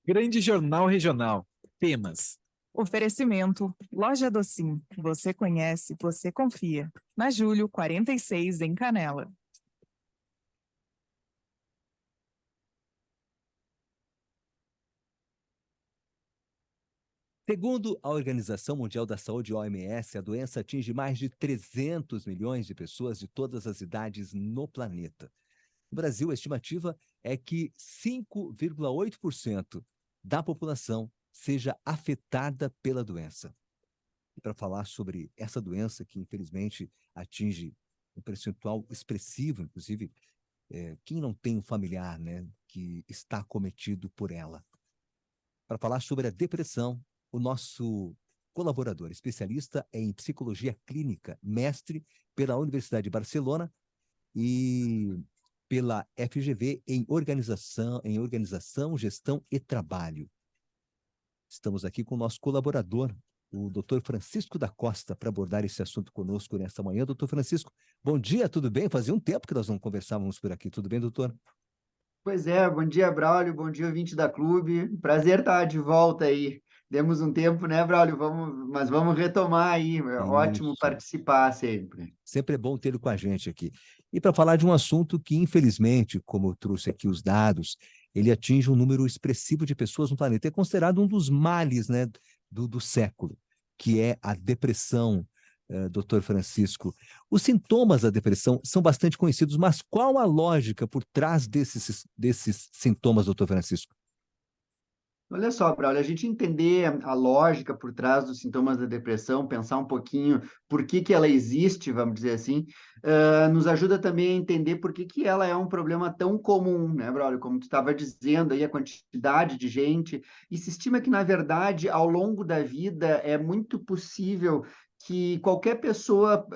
Grande Jornal Regional. Temas. Oferecimento, Loja Docim. Você conhece, você confia. Na Júlio 46, em Canela. Segundo a Organização Mundial da Saúde, OMS, a doença atinge mais de 300 milhões de pessoas de todas as idades no planeta. No Brasil, a estimativa é que 5,8% da população seja afetada pela doença. E para falar sobre essa doença que, infelizmente, atinge um percentual expressivo, inclusive, quem não tem um familiar, né, que está acometido por ela? Para falar sobre a depressão, o nosso colaborador, especialista em psicologia clínica, mestre pela Universidade de Barcelona e pela FGV em organização, gestão e trabalho. Estamos aqui com o nosso colaborador, o Dr. Francisco da Costa, para abordar esse assunto conosco nesta manhã. Doutor Francisco, bom dia, tudo bem? Fazia um tempo que nós não conversávamos por aqui, tudo bem, doutor? Pois é, bom dia, Braulio, bom dia, ouvinte da Clube. Prazer estar de volta aí. Demos um tempo, né, Braulio? Mas vamos retomar aí. É ótimo Isso. participar sempre. Sempre é bom tê-lo com a gente aqui. E para falar de um assunto que, infelizmente, como eu trouxe aqui os dados, ele atinge um número expressivo de pessoas no planeta. É considerado um dos males, né, do século, que é a depressão, doutor Francisco. Os sintomas da depressão são bastante conhecidos, mas qual a lógica por trás desses sintomas, doutor Francisco? Olha só, Braulio, a gente entender a lógica por trás dos sintomas da depressão, pensar um pouquinho por que ela existe, vamos dizer assim, nos ajuda também a entender por que ela é um problema tão comum, né, Braulio? Como tu estava dizendo aí, a quantidade de gente, e se estima que, na verdade, ao longo da vida, é muito possível que qualquer pessoa,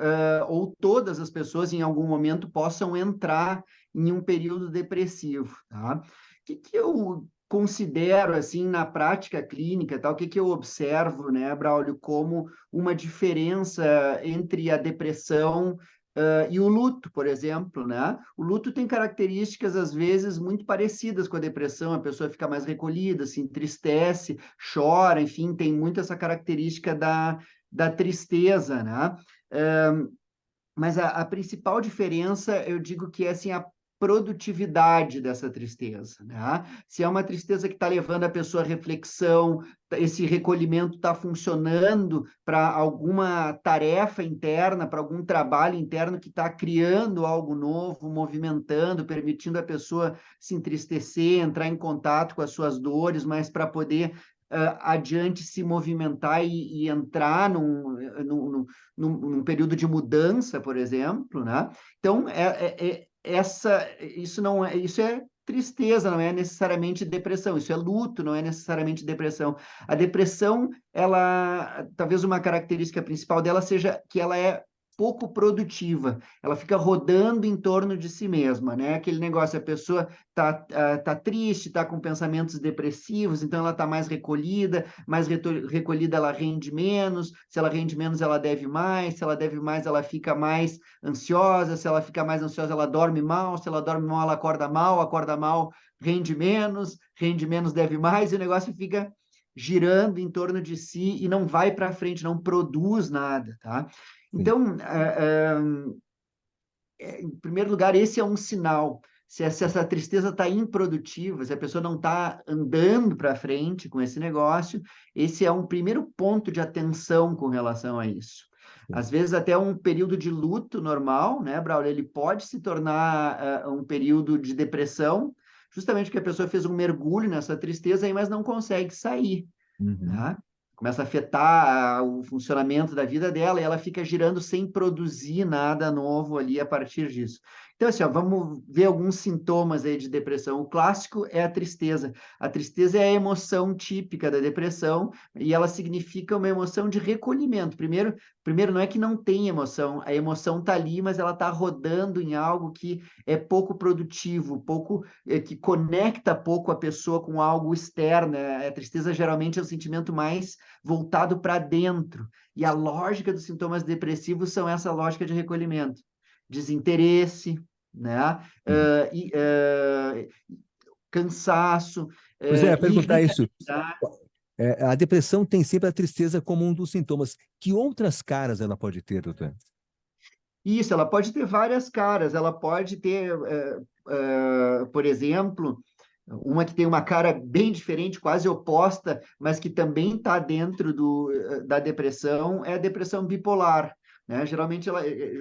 ou todas as pessoas, em algum momento, possam entrar em um período depressivo, tá? O que eu considero, assim, na prática clínica, tal, o que eu observo, né, Braulio, como uma diferença entre a depressão e o luto, por exemplo, né? O luto tem características, às vezes, muito parecidas com a depressão, a pessoa fica mais recolhida, se entristece, chora, enfim, tem muito essa característica da tristeza, né? Mas a principal diferença, eu digo que é assim, a produtividade dessa tristeza, né? Se é uma tristeza que está levando a pessoa à reflexão, esse recolhimento está funcionando para alguma tarefa interna, para algum trabalho interno que está criando algo novo, movimentando, permitindo a pessoa se entristecer, entrar em contato com as suas dores, mas para poder adiante se movimentar e entrar num período de mudança, por exemplo, né? Então, isso é tristeza, não é necessariamente depressão, isso é luto, não é necessariamente depressão. A depressão, talvez uma característica principal dela seja que ela é pouco produtiva, ela fica rodando em torno de si mesma, né? Aquele negócio, a pessoa tá triste, tá com pensamentos depressivos, então ela tá mais recolhida ela rende menos, se ela rende menos ela deve mais, se ela deve mais ela fica mais ansiosa, se ela fica mais ansiosa ela dorme mal, se ela dorme mal ela acorda mal, rende menos deve mais, e o negócio fica girando em torno de si e não vai para frente, não produz nada, tá? Então, em primeiro lugar, esse é um sinal. Se essa tristeza está improdutiva, se a pessoa não está andando para frente com esse negócio, esse é um primeiro ponto de atenção com relação a isso. Às vezes, até um período de luto normal, né, Braulio? Ele pode se tornar um período de depressão, justamente porque a pessoa fez um mergulho nessa tristeza, aí, mas não consegue sair. Né? Começa a afetar o funcionamento da vida dela e ela fica girando sem produzir nada novo ali a partir disso. Então, assim, ó, vamos ver alguns sintomas aí de depressão. O clássico é a tristeza. A tristeza é a emoção típica da depressão e ela significa uma emoção de recolhimento. Primeiro não é que não tem emoção, a emoção está ali, mas ela está rodando em algo que é pouco produtivo, que conecta pouco a pessoa com algo externo. A tristeza geralmente é o sentimento mais voltado para dentro. E a lógica dos sintomas depressivos são essa lógica de recolhimento. Desinteresse, né? Cansaço, Pois é, perguntar isso. irritabilidade. A depressão tem sempre a tristeza como um dos sintomas. Que outras caras ela pode ter, doutor? Isso, ela pode ter várias caras, ela pode ter, por exemplo, uma que tem uma cara bem diferente, quase oposta, mas que também está dentro da depressão, é a depressão bipolar, né? Geralmente,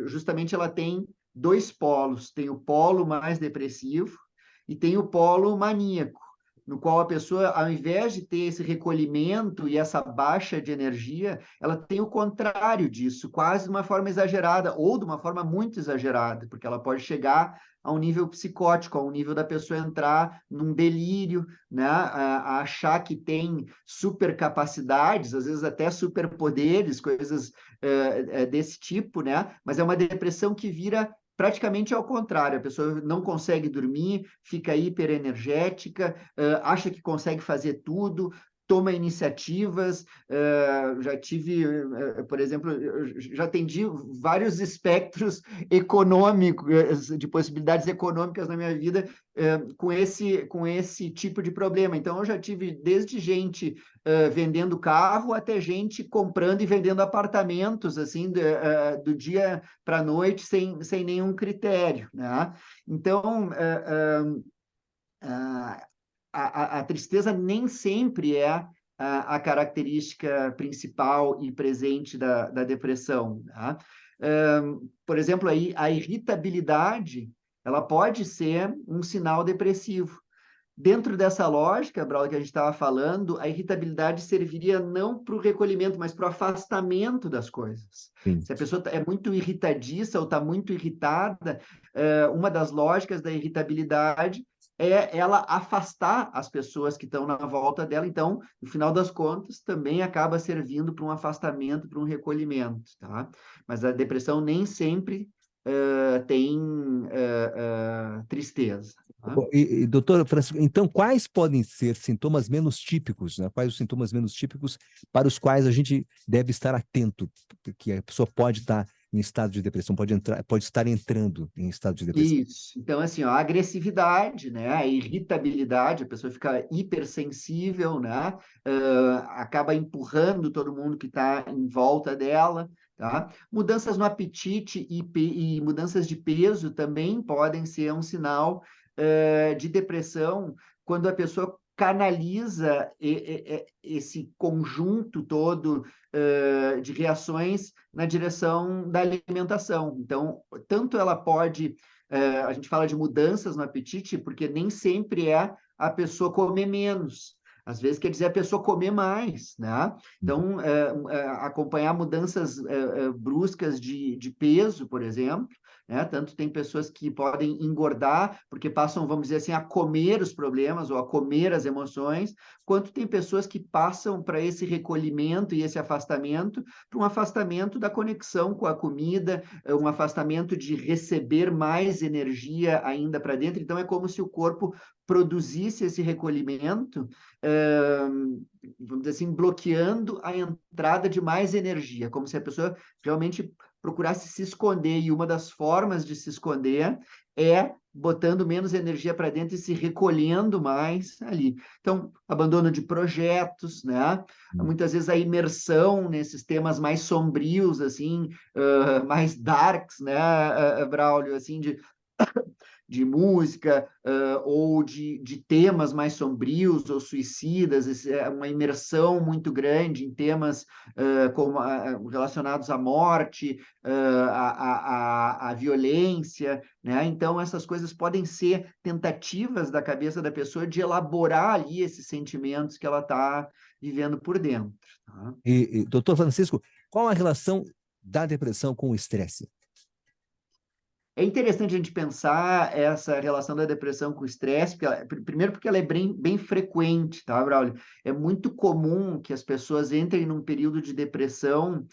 justamente ela tem dois polos, tem o polo mais depressivo e tem o polo maníaco, no qual a pessoa, ao invés de ter esse recolhimento e essa baixa de energia, ela tem o contrário disso, quase de uma forma exagerada, ou de uma forma muito exagerada, porque ela pode chegar a um nível psicótico, a um nível da pessoa entrar num delírio, né? A achar que tem supercapacidades, às vezes até superpoderes, coisas desse tipo, né? Mas é uma depressão que vira praticamente ao contrário, a pessoa não consegue dormir, fica hiperenergética, acha que consegue fazer tudo, toma iniciativas, já tive, por exemplo, já atendi vários espectros econômicos, de possibilidades econômicas na minha vida, com esse tipo de problema. Então, eu já tive desde gente vendendo carro até gente comprando e vendendo apartamentos, assim, do dia para a noite, sem nenhum critério, né? Então, a tristeza nem sempre é a característica principal e presente da depressão, tá? Por exemplo, aí, a irritabilidade, ela pode ser um sinal depressivo. Dentro dessa lógica, Braulio, que a gente estava falando, a irritabilidade serviria não para o recolhimento, mas para o afastamento das coisas. Sim. Se a pessoa é muito irritadiça ou está muito irritada, uma das lógicas da irritabilidade é ela afastar as pessoas que estão na volta dela. Então, no final das contas, também acaba servindo para um afastamento, para um recolhimento, tá? Mas a depressão nem sempre tem tristeza. Tá? Bom, doutor Francisco, então quais podem ser sintomas menos típicos, né? Quais os sintomas menos típicos para os quais a gente deve estar atento, que a pessoa pode estar em estado de depressão, pode estar entrando em estado de depressão? Isso. Então, assim, ó, a agressividade, né? A irritabilidade, a pessoa fica hipersensível, né? Acaba empurrando todo mundo que está em volta dela, tá? Mudanças no apetite e mudanças de peso também podem ser um sinal de depressão, quando a pessoa canaliza esse conjunto todo de reações na direção da alimentação. Então, tanto ela pode, a gente fala de mudanças no apetite, porque nem sempre é a pessoa comer menos. Às vezes quer dizer a pessoa comer mais, né? Então, acompanhar mudanças bruscas de peso, por exemplo, né? Tanto tem pessoas que podem engordar porque passam, vamos dizer assim, a comer os problemas ou a comer as emoções, quanto tem pessoas que passam para esse recolhimento e esse afastamento, para um afastamento da conexão com a comida, um afastamento de receber mais energia ainda para dentro. Então, é como se o corpo produzisse esse recolhimento, vamos dizer assim, bloqueando a entrada de mais energia, como se a pessoa realmente procurasse se esconder, e uma das formas de se esconder é botando menos energia para dentro e se recolhendo mais ali. Então, abandono de projetos, né? Muitas vezes a imersão nesses temas mais sombrios, assim, mais darks, né, Braulio, assim, de música ou de temas mais sombrios ou suicidas, uma imersão muito grande em temas como relacionados à morte, à violência, né? Então, essas coisas podem ser tentativas da cabeça da pessoa de elaborar ali esses sentimentos que ela está vivendo por dentro. Tá? Doutor Francisco, qual a relação da depressão com o estresse? É interessante a gente pensar essa relação da depressão com o estresse, primeiro porque ela é bem frequente, tá, Braulio? É muito comum que as pessoas entrem num período de depressão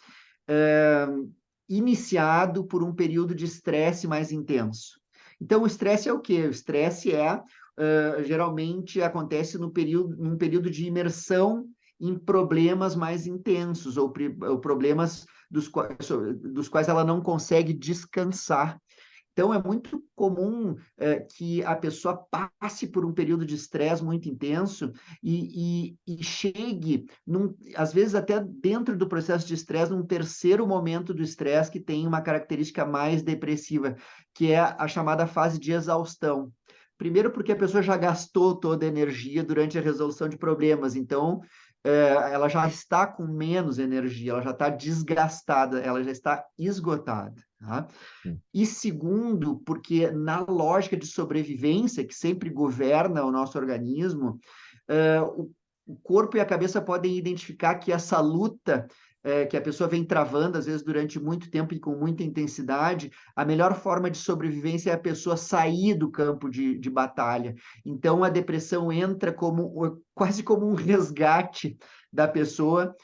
iniciado por um período de estresse mais intenso. Então, o estresse é o quê? O estresse geralmente acontece num período de imersão em problemas mais intensos, ou problemas dos quais ela não consegue descansar. Então, é muito comum que a pessoa passe por um período de estresse muito intenso e chegue, às vezes até dentro do processo de estresse, num terceiro momento do estresse que tem uma característica mais depressiva, que é a chamada fase de exaustão. Primeiro, porque a pessoa já gastou toda a energia durante a resolução de problemas, então ela já está com menos energia, ela já está desgastada, ela já está esgotada. Tá? E segundo, porque na lógica de sobrevivência, que sempre governa o nosso organismo, o corpo e a cabeça podem identificar que essa luta que a pessoa vem travando, às vezes durante muito tempo e com muita intensidade, a melhor forma de sobrevivência é a pessoa sair do campo de batalha. Então, a depressão entra quase como um resgate da pessoa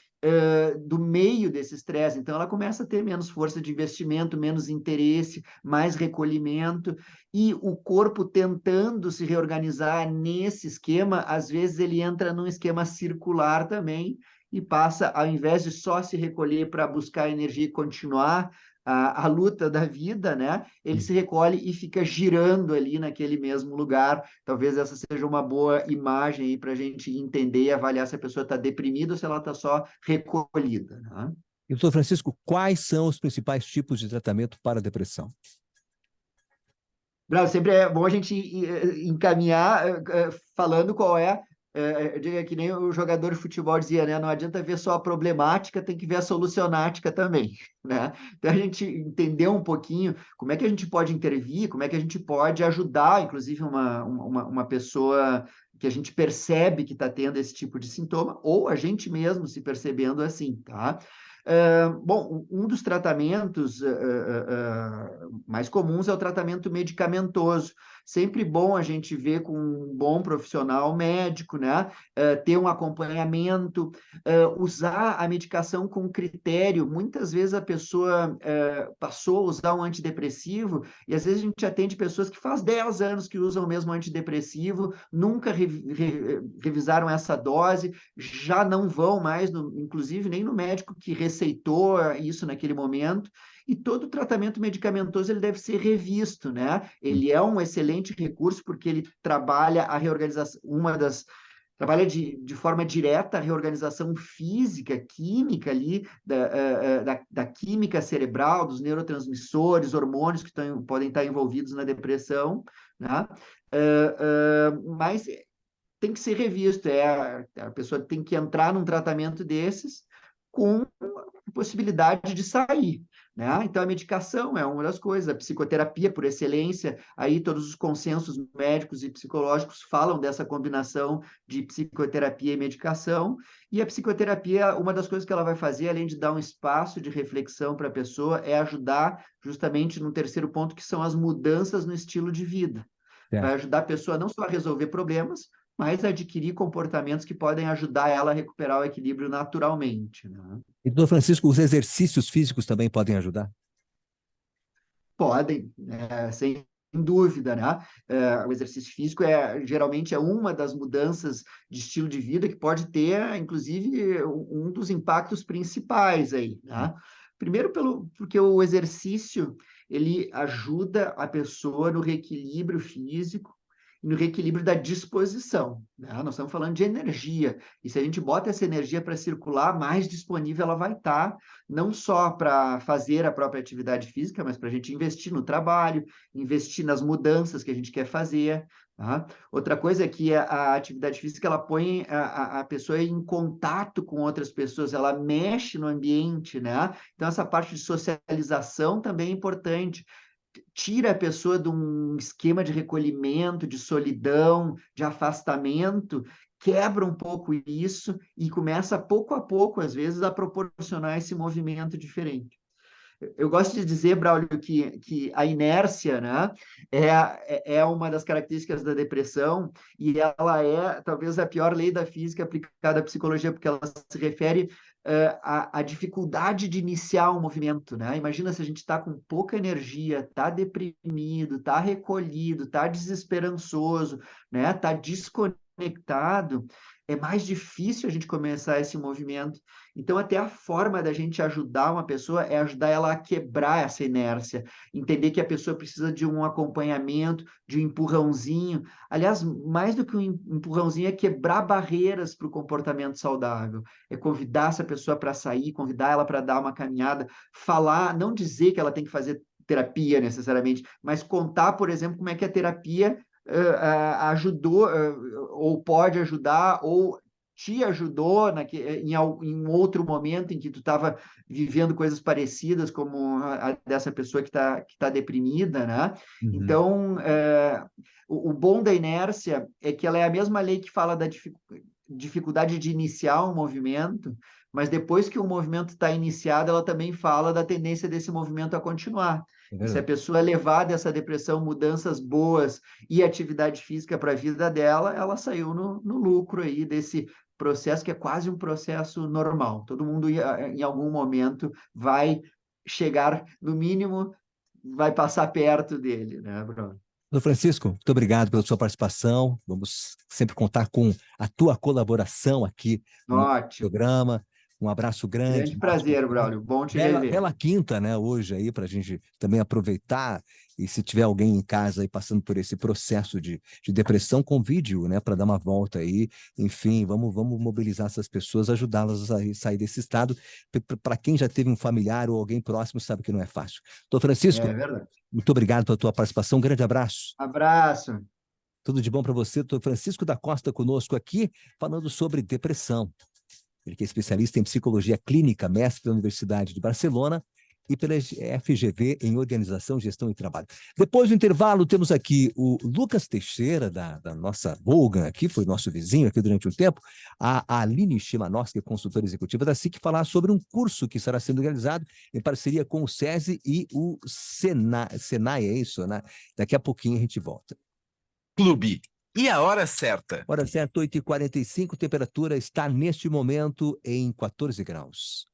do meio desse estresse. Então, ela começa a ter menos força de investimento, menos interesse, mais recolhimento, e o corpo tentando se reorganizar nesse esquema, às vezes ele entra num esquema circular também, e passa, ao invés de só se recolher para buscar energia e continuar a luta da vida, né? Ele se recolhe e fica girando ali naquele mesmo lugar. Talvez essa seja uma boa imagem aí para a gente entender e avaliar se a pessoa está deprimida ou se ela está só recolhida, né? E, doutor Francisco, quais são os principais tipos de tratamento para a depressão? Sempre é bom a gente encaminhar falando qual eu digo que nem o jogador de futebol dizia, né? Não adianta ver só a problemática, tem que ver a solucionática também, né? Então, a gente entender um pouquinho como é que a gente pode intervir, como é que a gente pode ajudar, inclusive, uma pessoa que a gente percebe que está tendo esse tipo de sintoma, ou a gente mesmo se percebendo assim, tá? Bom, um dos tratamentos mais comuns é o tratamento medicamentoso. Sempre bom a gente ver com um bom profissional médico, né? Ter um acompanhamento, usar a medicação com critério. Muitas vezes a pessoa passou a usar um antidepressivo e às vezes a gente atende pessoas que faz 10 anos que usam o mesmo antidepressivo, nunca revisaram essa dose, já não vão mais, inclusive, nem no médico que receitou isso naquele momento. E todo tratamento medicamentoso ele deve ser revisto, né? Ele é um excelente recurso porque ele trabalha a reorganização, trabalha de forma direta a reorganização física, química ali, da química cerebral, dos neurotransmissores, hormônios que podem estar envolvidos na depressão, né? Mas tem que ser revisto, a pessoa tem que entrar num tratamento desses com a possibilidade de sair, né? Então, a medicação é uma das coisas, a psicoterapia por excelência, aí todos os consensos médicos e psicológicos falam dessa combinação de psicoterapia e medicação, e a psicoterapia, uma das coisas que ela vai fazer, além de dar um espaço de reflexão para a pessoa, é ajudar justamente no terceiro ponto, que são as mudanças no estilo de vida. Vai ajudar a pessoa não só a resolver problemas, mas a adquirir comportamentos que podem ajudar ela a recuperar o equilíbrio naturalmente, né? E, doutor Francisco, os exercícios físicos também podem ajudar? Podem, sem dúvida, né? O exercício físico geralmente é uma das mudanças de estilo de vida que pode ter, inclusive, um dos impactos principais aí, né? Primeiro, porque o exercício ele ajuda a pessoa no reequilíbrio físico, no reequilíbrio da disposição, né? Nós estamos falando de energia, e se a gente bota essa energia para circular, mais disponível ela vai estar, não só para fazer a própria atividade física, mas para a gente investir no trabalho, investir nas mudanças que a gente quer fazer, tá? Outra coisa é que a atividade física ela põe a pessoa em contato com outras pessoas, ela mexe no ambiente, né? Então, essa parte de socialização também é importante. Tira a pessoa de um esquema de recolhimento, de solidão, de afastamento, quebra um pouco isso e começa pouco a pouco, às vezes, a proporcionar esse movimento diferente. Eu gosto de dizer, Braulio, que a inércia, né, é uma das características da depressão e ela é talvez a pior lei da física aplicada à psicologia, porque ela se refere à dificuldade de iniciar um movimento, né? Imagina se a gente está com pouca energia, está deprimido, está recolhido, está desesperançoso, né? Está desconectado conectado, é mais difícil a gente começar esse movimento. Então, até a forma da gente ajudar uma pessoa é ajudar ela a quebrar essa inércia, entender que a pessoa precisa de um acompanhamento, de um empurrãozinho. Aliás, mais do que um empurrãozinho, é quebrar barreiras para o comportamento saudável, é convidar essa pessoa para sair, convidar ela para dar uma caminhada, falar, não dizer que ela tem que fazer terapia necessariamente, mas contar, por exemplo, como é que a terapia ajudou, ou pode ajudar, ou te ajudou em outro momento em que tu estava vivendo coisas parecidas, como a dessa pessoa que tá deprimida, né? Uhum. Então, o bom da inércia é que ela é a mesma lei que fala da dificuldade de iniciar um movimento, mas depois que o movimento está iniciado, ela também fala da tendência desse movimento a continuar. É E se a verdade. pessoa levar dessa depressão mudanças boas e atividade física para a vida dela, ela saiu no lucro aí desse processo que é quase um processo normal. Todo mundo, em algum momento, vai chegar, no mínimo, vai passar perto dele, né, Bruno? Doutor Francisco, muito obrigado pela sua participação. Vamos sempre contar com a tua colaboração aqui no Ótimo. programa. Um abraço grande. Grande prazer, Braulio. Bom te Bela, rever. bela quinta, né, hoje aí, para a gente também aproveitar. E se tiver alguém em casa aí passando por esse processo de depressão, convide-o, né, para dar uma volta aí. Enfim, vamos mobilizar essas pessoas, ajudá-las a sair desse estado. Para quem já teve um familiar ou alguém próximo, sabe que não é fácil. Doutor Francisco, É verdade. muito obrigado pela tua participação. Um grande abraço. Abraço. Tudo de bom para você, doutor Francisco da Costa, conosco aqui, falando sobre depressão. Ele que é especialista em psicologia clínica, mestre da Universidade de Barcelona e pela FGV em Organização, Gestão e Trabalho. Depois do intervalo, temos aqui o Lucas Teixeira, da nossa Volga, aqui foi nosso vizinho aqui durante um tempo, a Aline Shimanowski, consultora executiva da SIC, falar sobre um curso que estará sendo realizado em parceria com o SESI e o Senai, é isso, né? Daqui a pouquinho a gente volta. Clube. E a hora certa? Hora certa, 8h45, temperatura está neste momento em 14 graus.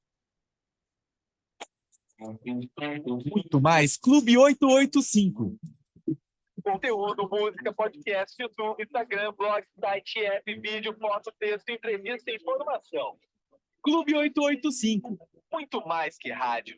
Muito mais. Clube 885. Conteúdo, música, podcast, YouTube, Instagram, blog, site, app, vídeo, foto, texto, entrevista e informação. Clube 885. Muito mais que rádio.